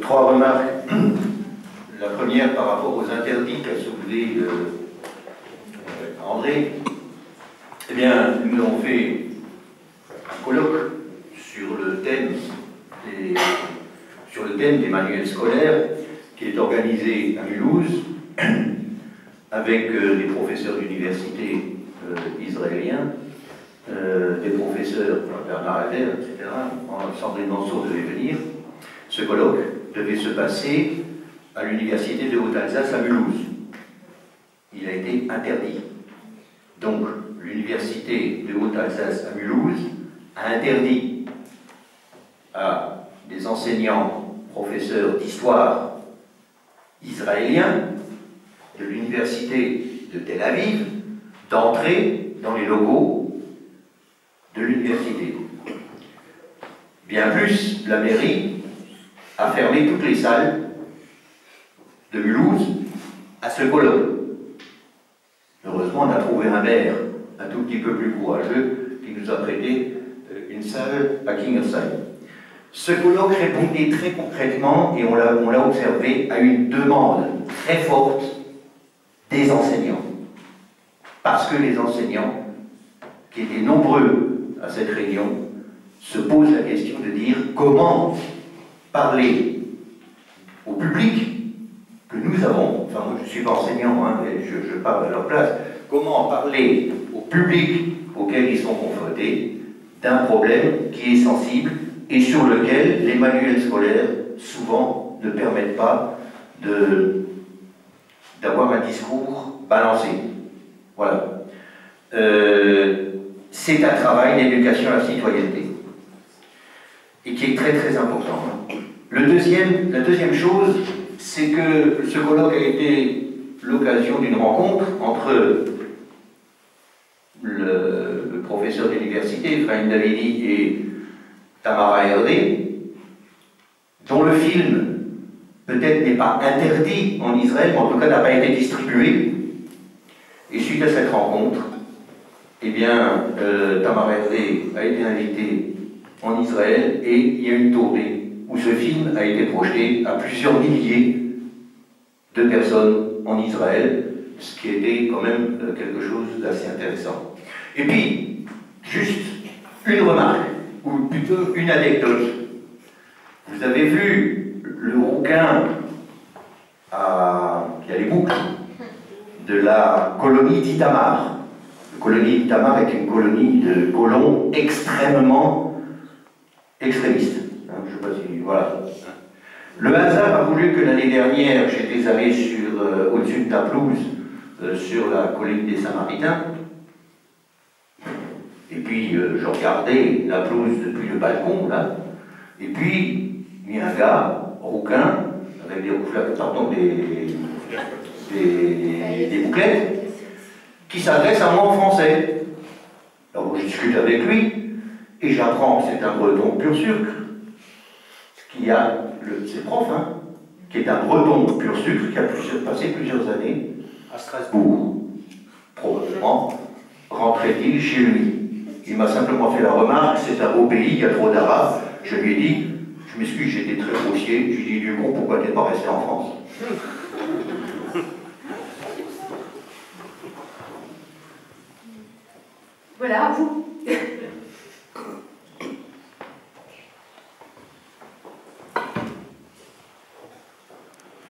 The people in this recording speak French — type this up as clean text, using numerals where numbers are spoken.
Trois remarques. La première par rapport aux interdits qu'a soulevé André. Eh bien, nous avons fait un colloque sur le thème des manuels scolaires qui est organisé à Mulhouse avec des professeurs d'université israéliens, des professeurs, Bernard Hader, etc. Sandrine Mansour devait venir. Ce colloque devait se passer à l'université de Haute-Alsace à Mulhouse. Il a été interdit. Donc, l'université de Haute-Alsace à Mulhouse a interdit à des enseignants, professeurs d'histoire israéliens de l'université de Tel Aviv d'entrer dans les locaux de l'université. Bien plus, la mairie a fermé toutes les salles de Mulhouse à ce colloque. Heureusement, on a trouvé un maire un tout petit peu plus courageux qui nous a prêté une salle à Kingersheim. Ce colloque répondait très concrètement, et on l'a observé, à une demande très forte des enseignants. Parce que les enseignants, qui étaient nombreux à cette réunion, se posent la question de dire comment parler au public que nous avons, enfin moi je ne suis pas enseignant, hein, mais je parle à leur place, comment parler au public auquel ils sont confrontés d'un problème qui est sensible et sur lequel les manuels scolaires souvent ne permettent pas d'avoir un discours balancé. Voilà. C'est un travail d'éducation à la citoyenneté et qui est très très important. La deuxième chose, c'est que ce colloque a été l'occasion d'une rencontre entre le professeur d'université, Ephraim Davidi, et Tamara Erdé, dont le film peut-être n'est pas interdit en Israël, mais en tout cas n'a pas été distribué. Et suite à cette rencontre, eh bien, Tamara Erdé a été invitée en Israël et il y a une tournée où ce film a été projeté à plusieurs milliers de personnes en Israël, ce qui était quand même quelque chose d'assez intéressant. Et puis, juste une remarque, ou plutôt une anecdote. Vous avez vu le rouquin qui a les boucles de la colonie d'Itamar. La colonie d'Itamar est une colonie de colons extrêmement extrémistes. Je ne sais pas si... Voilà. Le hasard a voulu que l'année dernière, j'étais allé au-dessus de Naplouse, sur la colline des Samaritains, et puis je regardais Naplouse depuis le balcon, là, et puis il y a un gars, rouquin, avec des bouclettes, qui s'adresse à moi en français. Alors je discute avec lui, et j'apprends que c'est un breton pur sucre, qui a, c'est prof, hein, qui est un breton pur sucre, qui a passé plusieurs années à Strasbourg. Probablement rentrait-il chez lui. Il m'a simplement fait la remarque, c'est un beau pays, il y a trop d'arabes. Je lui ai dit, je m'excuse, j'étais très grossier, je lui ai dit, du coup, pourquoi t'es pas resté en France?